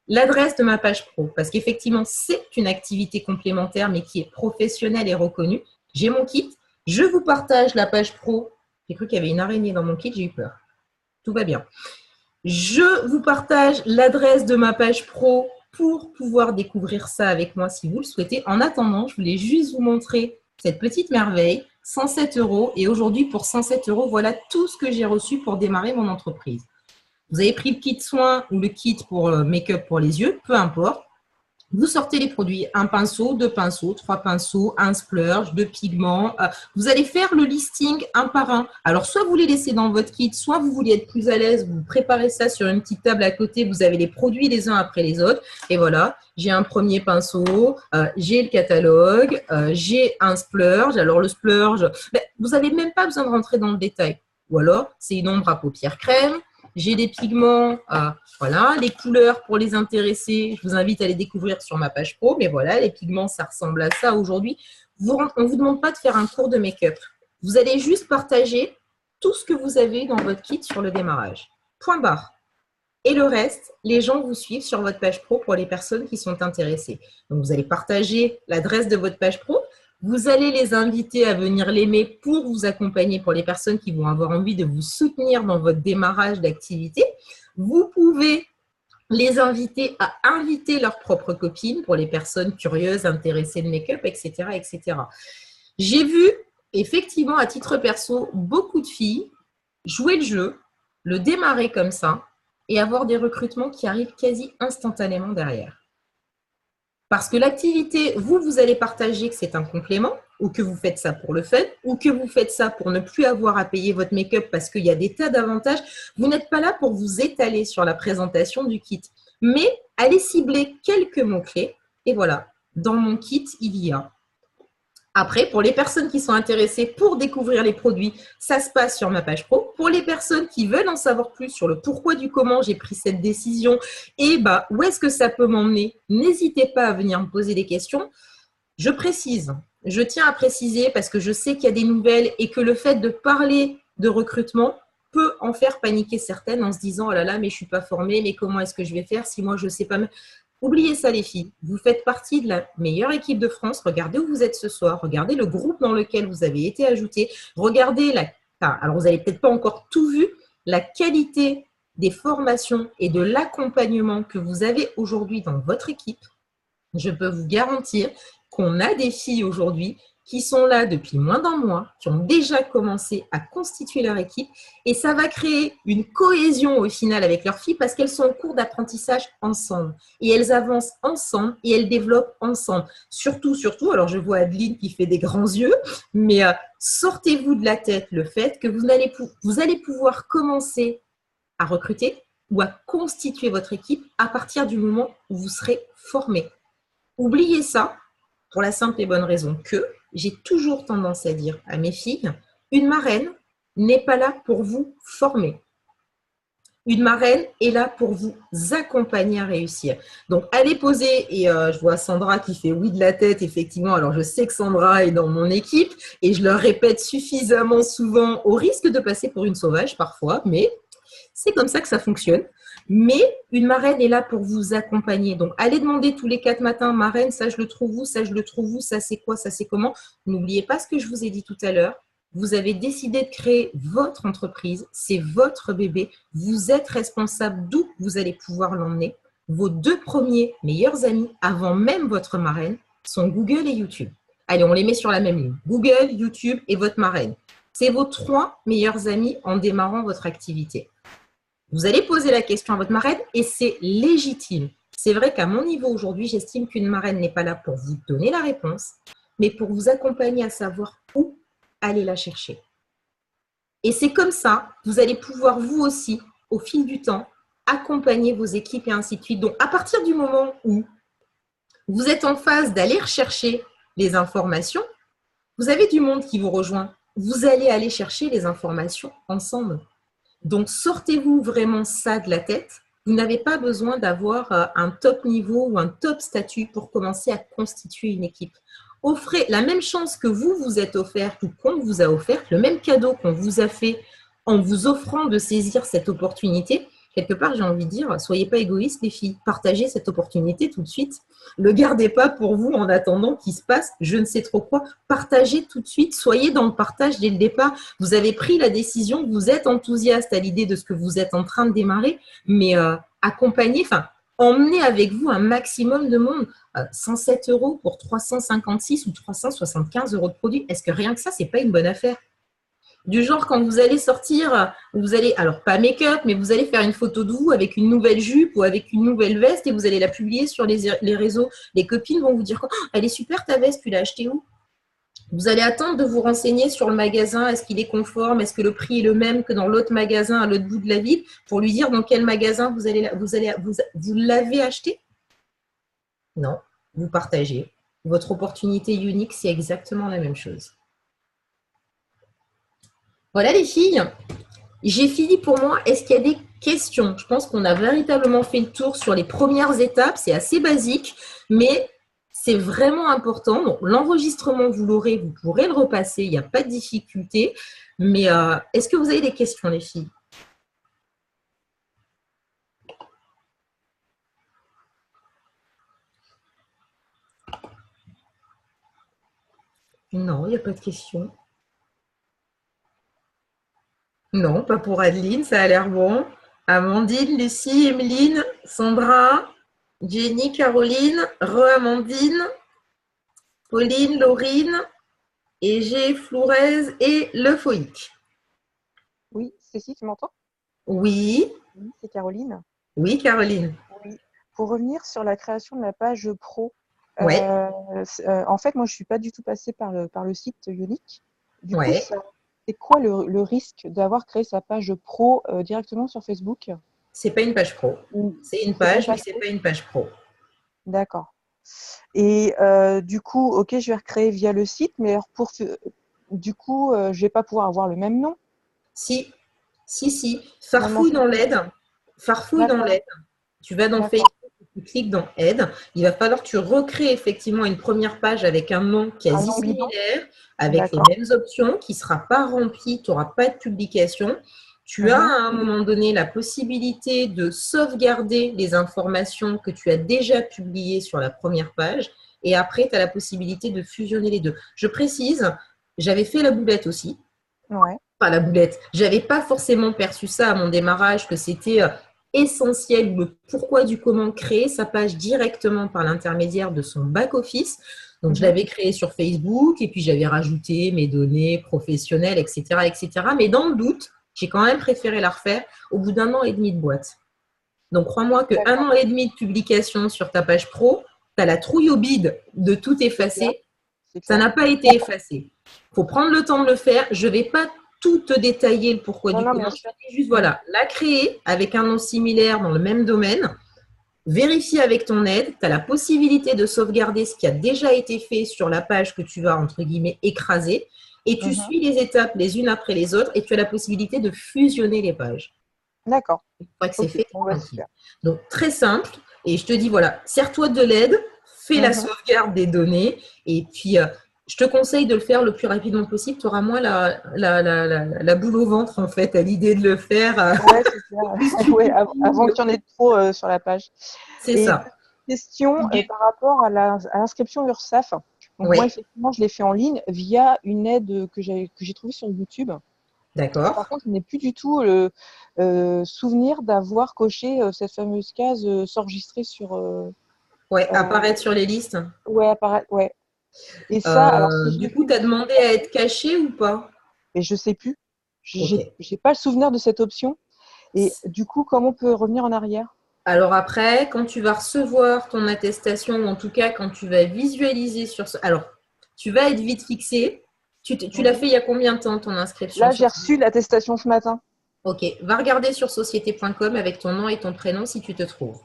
l'adresse de ma page pro parce qu'effectivement, c'est une activité complémentaire mais qui est professionnelle et reconnue. J'ai mon kit. Je vous partage la page pro. J'ai cru qu'il y avait une araignée dans mon kit, j'ai eu peur. Tout va bien. Je vous partage l'adresse de ma page pro pour pouvoir découvrir ça avec moi si vous le souhaitez. En attendant, je voulais juste vous montrer cette petite merveille, 107 €. Et aujourd'hui, pour 107 €, voilà tout ce que j'ai reçu pour démarrer mon entreprise. Vous avez pris le kit soin ou le kit pour make-up pour les yeux, peu importe. Vous sortez les produits, un pinceau, 2 pinceaux, 3 pinceaux, un splurge, 2 pigments. Vous allez faire le listing un par un. Alors, soit vous les laissez dans votre kit, soit vous voulez être plus à l'aise, vous préparez ça sur une petite table à côté, vous avez les produits les uns après les autres. Et voilà, j'ai un premier pinceau, j'ai le catalogue, j'ai un splurge. Alors, le splurge, vous n'avez même pas besoin de rentrer dans le détail. Ou alors, c'est une ombre à paupières crème. J'ai des pigments, voilà, les couleurs pour les intéressés, je vous invite à les découvrir sur ma page pro, mais voilà, les pigments, ça ressemble à ça aujourd'hui. On ne vous demande pas de faire un cours de make-up. Vous allez juste partager tout ce que vous avez dans votre kit sur le démarrage. Point barre. Et le reste, les gens vous suivent sur votre page pro pour les personnes qui sont intéressées. Donc, vous allez partager l'adresse de votre page pro. Vous allez les inviter à venir l'aimer pour vous accompagner pour les personnes qui vont avoir envie de vous soutenir dans votre démarrage d'activité. Vous pouvez les inviter à inviter leurs propres copines pour les personnes curieuses, intéressées de make-up, etc., etc. J'ai vu, effectivement, à titre perso, beaucoup de filles jouer le jeu, le démarrer comme ça et avoir des recrutements qui arrivent quasi instantanément derrière. Parce que l'activité, vous allez partager que c'est un complément ou que vous faites ça pour le fun ou que vous faites ça pour ne plus avoir à payer votre make-up parce qu'il y a des tas d'avantages. Vous n'êtes pas là pour vous étaler sur la présentation du kit, mais allez cibler quelques mots-clés. Et voilà, dans mon kit, il y a… Après, pour les personnes qui sont intéressées pour découvrir les produits, ça se passe sur ma page pro. Pour les personnes qui veulent en savoir plus sur le pourquoi du comment j'ai pris cette décision et où est-ce que ça peut m'emmener, n'hésitez pas à venir me poser des questions. Je précise, je tiens à préciser parce que je sais qu'il y a des nouvelles et que le fait de parler de recrutement peut en faire paniquer certaines en se disant « Oh là là, mais je ne suis pas formée, mais comment est-ce que je vais faire si moi je ne sais pas ?» Oubliez ça, les filles. Vous faites partie de la meilleure équipe de France. Regardez où vous êtes ce soir. Regardez le groupe dans lequel vous avez été ajouté. Regardez alors, vous n'avez peut-être pas encore tout vu, la qualité des formations et de l'accompagnement que vous avez aujourd'hui dans votre équipe. Je peux vous garantir qu'on a des filles aujourd'hui qui sont là depuis moins d'un mois, qui ont déjà commencé à constituer leur équipe et ça va créer une cohésion au final avec leurs filles parce qu'elles sont en cours d'apprentissage ensemble et elles avancent ensemble et elles développent ensemble. Surtout, alors je vois Adeline qui fait des grands yeux, mais sortez-vous de la tête le fait que vous allez pouvoir commencer à recruter ou à constituer votre équipe à partir du moment où vous serez formé. Oubliez ça pour la simple et bonne raison que j'ai toujours tendance à dire à mes filles, une marraine n'est pas là pour vous former. Une marraine est là pour vous accompagner à réussir. Donc, allez poser, et je vois Sandra qui fait oui de la tête, effectivement. Alors, je sais que Sandra est dans mon équipe et je le répète suffisamment souvent au risque de passer pour une sauvage parfois, mais c'est comme ça que ça fonctionne. Mais une marraine est là pour vous accompagner. Donc, allez demander tous les 4 matins, marraine, ça je le trouve où, ça je le trouve où, ça c'est quoi, ça c'est comment. N'oubliez pas ce que je vous ai dit tout à l'heure. Vous avez décidé de créer votre entreprise, c'est votre bébé. Vous êtes responsable d'où vous allez pouvoir l'emmener. Vos 2 premiers meilleurs amis, avant même votre marraine, sont Google et YouTube. Allez, on les met sur la même ligne. Google, YouTube et votre marraine. C'est vos 3 meilleurs amis en démarrant votre activité. Vous allez poser la question à votre marraine et c'est légitime. C'est vrai qu'à mon niveau aujourd'hui, j'estime qu'une marraine n'est pas là pour vous donner la réponse, mais pour vous accompagner à savoir où aller la chercher. Et c'est comme ça, vous allez pouvoir vous aussi, au fil du temps, accompagner vos équipes et ainsi de suite. Donc, à partir du moment où vous êtes en phase d'aller rechercher les informations, vous avez du monde qui vous rejoint. Vous allez aller chercher les informations ensemble. Donc, sortez-vous vraiment ça de la tête. Vous n'avez pas besoin d'avoir un top niveau ou un top statut pour commencer à constituer une équipe. Offrez la même chance que vous vous êtes offerte ou qu'on vous a offerte, le même cadeau qu'on vous a fait en vous offrant de saisir cette opportunité. Quelque part, j'ai envie de dire, soyez pas égoïstes les filles, partagez cette opportunité tout de suite. Ne le gardez pas pour vous en attendant qu'il se passe je ne sais trop quoi. Partagez tout de suite, soyez dans le partage dès le départ. Vous avez pris la décision, vous êtes enthousiaste à l'idée de ce que vous êtes en train de démarrer, mais accompagnez, emmenez avec vous un maximum de monde. 107 € pour 356 ou 375 € de produits. Est-ce que rien que ça, c'est pas une bonne affaire? Du genre, quand vous allez sortir, vous allez, alors pas make-up, mais vous allez faire une photo de vous avec une nouvelle jupe ou avec une nouvelle veste et vous allez la publier sur les réseaux. Les copines vont vous dire, oh, elle est super ta veste, tu l'as achetée où? Vous allez attendre de vous renseigner sur le magasin, est-ce qu'il est conforme, est-ce que le prix est le même que dans l'autre magasin à l'autre bout de la ville, pour lui dire dans quel magasin vous l'avez acheté? Non, vous partagez. Votre opportunité unique, c'est exactement la même chose. Voilà les filles, j'ai fini pour moi. Est-ce qu'il y a des questions? Je pense qu'on a véritablement fait le tour sur les premières étapes. C'est assez basique, mais c'est vraiment important. Donc, l'enregistrement, vous l'aurez, vous pourrez le repasser. Il n'y a pas de difficulté. Mais est-ce que vous avez des questions, les filles? Non, il n'y a pas de questions. Non, pas pour Adeline, ça a l'air bon. Amandine, Lucie, Emeline, Sandra, Jenny, Caroline, Amandine, Pauline, Laurine, Égée, Flourez et Le Foïc. Oui, Cécile, tu m'entends? Oui. Oui, c'est Caroline. Oui, Caroline. Oui. Pour revenir sur la création de la page pro, Ouais. en fait, moi, je ne suis pas du tout passée par le site Unique. Du coup, Ouais. c'est quoi le risque d'avoir créé sa page pro directement sur Facebook? C'est pas une page pro. C'est une page, mais c'est pas une page pro. D'accord. Et du coup, ok, je vais recréer via le site, mais alors du coup, je vais pas pouvoir avoir le même nom. Si. Farfouille dans l'aide. Farfouille dans l'aide. Tu vas dans Facebook, tu cliques dans aide. Il va falloir que tu recrées effectivement une première page avec un nom quasi similaire, avec les mêmes options, qui ne sera pas rempli, tu n'auras pas de publication. Tu as à un moment donné la possibilité de sauvegarder les informations que tu as déjà publiées sur la première page et après, tu as la possibilité de fusionner les deux. Je précise, j'avais fait la boulette aussi. Ouais. Pas la boulette. J'avais pas forcément perçu ça à mon démarrage, que c'était essentiel, le pourquoi du comment créer sa page directement par l'intermédiaire de son back-office. Donc, je l'avais créé sur Facebook et puis j'avais rajouté mes données professionnelles, etc., etc. Mais dans le doute, j'ai quand même préféré la refaire au bout d'1 an et demi de boîte. Donc, crois-moi que 1 an et demi de publication sur ta page pro, tu as la trouille au bide de tout effacer. Ça n'a pas été effacé. Il faut prendre le temps de le faire. Je ne vais pas tout te détailler le pourquoi du comment. Je vais juste, voilà, la créer avec un nom similaire dans le même domaine. Vérifie avec ton aide. Tu as la possibilité de sauvegarder ce qui a déjà été fait sur la page que tu vas, entre guillemets, écraser. Et tu suis les étapes les unes après les autres et tu as la possibilité de fusionner les pages. D'accord. Une fois que c'est fait, donc très simple. Et je te dis, voilà, sers-toi de l'aide, fais la sauvegarde des données et puis je te conseille de le faire le plus rapidement possible. Tu auras moins la boule au ventre en fait à l'idée de le faire. Ouais, c'est ça. Ouais, avant qu'il y en ait trop sur la page. C'est ça. Question par rapport à l'inscription URSSAF. Donc moi, effectivement, je l'ai fait en ligne via une aide que j'ai trouvée sur YouTube. D'accord. Par contre, je n'ai plus du tout le souvenir d'avoir coché cette fameuse case s'enregistrer sur… apparaître sur les listes. Ouais, apparaître, ouais. Et ça, alors, si du coup, tu as demandé à être caché ou pas? Mais je ne sais plus. Je n'ai pas le souvenir de cette option. Et du coup, comment on peut revenir en arrière? Alors après, quand tu vas recevoir ton attestation, ou en tout cas quand tu vas visualiser sur ce… Alors, tu vas être vite fixé. Tu l'as fait il y a combien de temps ton inscription? Là, j'ai reçu l'attestation ce matin. Ok, va regarder sur société.com avec ton nom et ton prénom si tu te trouves.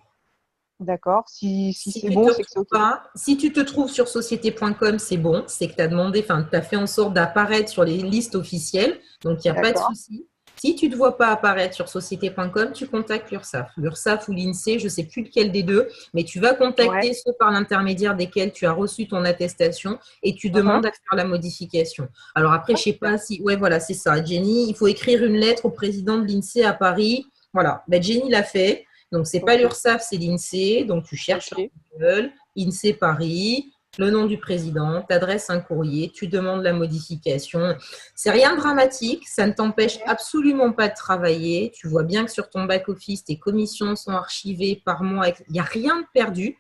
D'accord, si c'est bon, c'est que c'est ok. Si tu te trouves sur société.com, c'est bon, c'est que tu as demandé, tu as fait en sorte d'apparaître sur les listes officielles, donc il n'y a pas de souci. Si tu ne te vois pas apparaître sur société.com, tu contactes l'URSSAF. L'URSSAF ou l'INSEE, je ne sais plus lequel des deux, mais tu vas contacter ceux par l'intermédiaire desquels tu as reçu ton attestation et tu demandes à faire la modification. Alors après, je ne sais pas si… Ouais, voilà, c'est ça. Jenny, il faut écrire une lettre au président de l'INSEE à Paris. Voilà, ben, Jenny l'a fait. Donc, ce n'est pas l'URSSAF, c'est l'INSEE. Donc, tu cherches sur Google, INSEE Paris, le nom du président, tu adresses un courrier, tu demandes la modification. C'est rien de dramatique, ça ne t'empêche absolument pas de travailler. Tu vois bien que sur ton back-office, tes commissions sont archivées par mois. Il n'y a rien de perdu.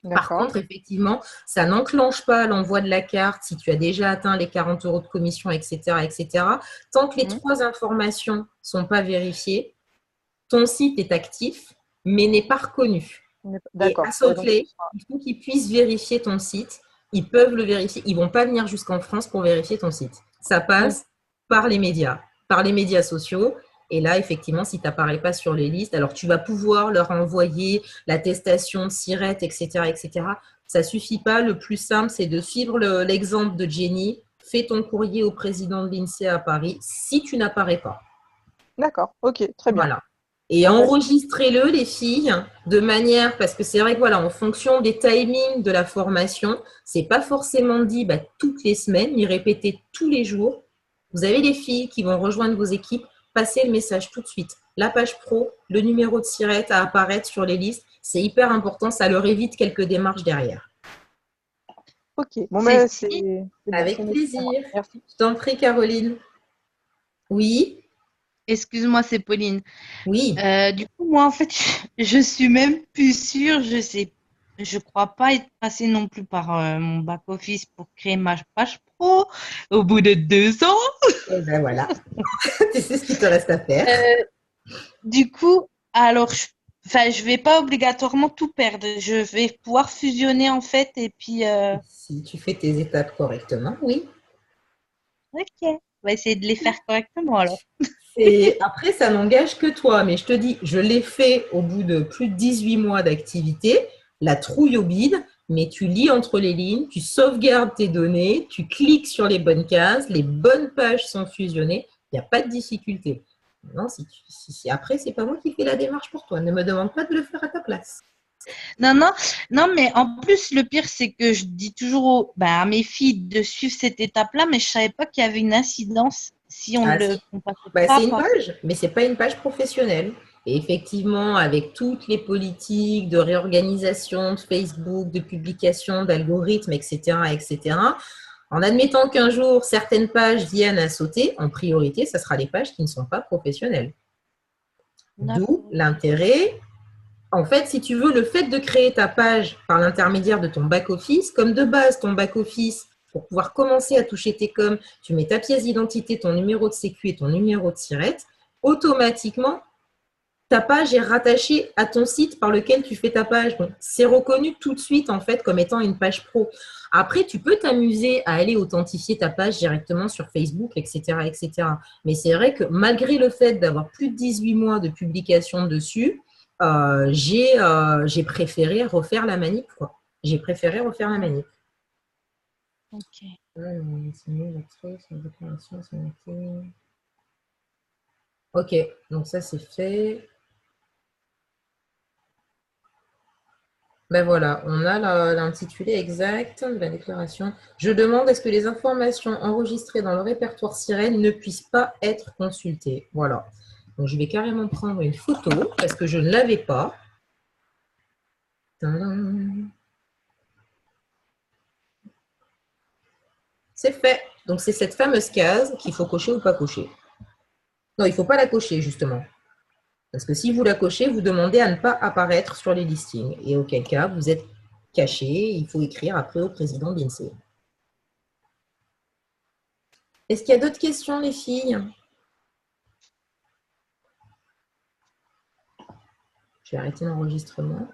Par contre, effectivement, ça n'enclenche pas l'envoi de la carte si tu as déjà atteint les 40 € de commission, etc., etc. Tant que les 3 informations ne sont pas vérifiées, ton site est actif, mais n'est pas reconnu. Et à Salt-Lake, il faut qu'ils puissent vérifier ton site. Ils peuvent le vérifier. Ils ne vont pas venir jusqu'en France pour vérifier ton site. Ça passe par les médias sociaux. Et là, effectivement, si tu n'apparais pas sur les listes, alors tu vas pouvoir leur envoyer l'attestation SIRET, etc., etc. Ça ne suffit pas. Le plus simple, c'est de suivre l'exemple de Jenny. Fais ton courrier au président de l'INSEE à Paris si tu n'apparais pas. D'accord, ok, très bien. Voilà. Et enregistrez-le, les filles, de manière, parce que c'est vrai que voilà, en fonction des timings de la formation, c'est pas forcément dit toutes les semaines, ni répéter tous les jours. Vous avez les filles qui vont rejoindre vos équipes, passez le message tout de suite. La page pro, le numéro de SIRET à apparaître sur les listes, c'est hyper important, ça leur évite quelques démarches derrière. Ok, bon, c'est avec plaisir. Merci. Je t'en prie, Caroline. Oui. Excuse-moi, c'est Pauline. Oui. Du coup, moi, en fait, je suis même plus sûre. Je crois pas être passée non plus par mon back-office pour créer ma page pro au bout de 2 ans. Et ben voilà. Tu sais ce qu'il te reste à faire. Du coup, alors, je vais pas obligatoirement tout perdre. Je vais pouvoir fusionner en fait et puis. Si tu fais tes étapes correctement, oui. Ok. On va essayer de les faire correctement alors. Après, ça n'engage que toi, mais je te dis, je l'ai fait au bout de plus de 18 mois d'activité, la trouille au bide, mais tu lis entre les lignes, tu sauvegardes tes données, tu cliques sur les bonnes cases, les bonnes pages sont fusionnées, il n'y a pas de difficulté. Non, après, c'est pas moi qui fais la démarche pour toi, ne me demande pas de le faire à ta place. Non, mais en plus, le pire, c'est que je dis toujours à mes filles de suivre cette étape-là, mais je ne savais pas qu'il y avait une incidence si on Ah, le si. contacte Bah, pas c'est une par... page, mais ce n'est pas une page professionnelle. Et effectivement, avec toutes les politiques de réorganisation de Facebook, de publication, d'algorithmes, etc., etc., en admettant qu'un jour, certaines pages viennent à sauter, en priorité, ce sera les pages qui ne sont pas professionnelles. D'où D'accord, ok. l'intérêt. En fait, si tu veux, le fait de créer ta page par l'intermédiaire de ton back-office, comme de base, ton back-office, pour pouvoir commencer à toucher tes coms, tu mets ta pièce d'identité, ton numéro de sécu et ton numéro de SIRET, automatiquement, ta page est rattachée à ton site par lequel tu fais ta page. Donc, c'est reconnu tout de suite, en fait, comme étant une page pro. Après, tu peux t'amuser à aller authentifier ta page directement sur Facebook, etc., etc. Mais c'est vrai que malgré le fait d'avoir plus de 18 mois de publication dessus, j'ai préféré refaire la manip, quoi. J'ai préféré refaire la manip. Ok. Ok, donc ça c'est fait. Ben voilà, on a l'intitulé exact de la déclaration. Je demande à ce que les informations enregistrées dans le répertoire Sirène ne puissent pas être consultées. Voilà. Donc je vais carrément prendre une photo parce que je ne l'avais pas. Tadam. C'est fait. Donc c'est cette fameuse case qu'il faut cocher ou pas cocher. Non, il ne faut pas la cocher justement. Parce que si vous la cochez, vous demandez à ne pas apparaître sur les listings. Et auquel cas, vous êtes caché. Il faut écrire après au président de l'INSEE. Est-ce qu'il y a d'autres questions, les filles? Je vais arrêter l'enregistrement.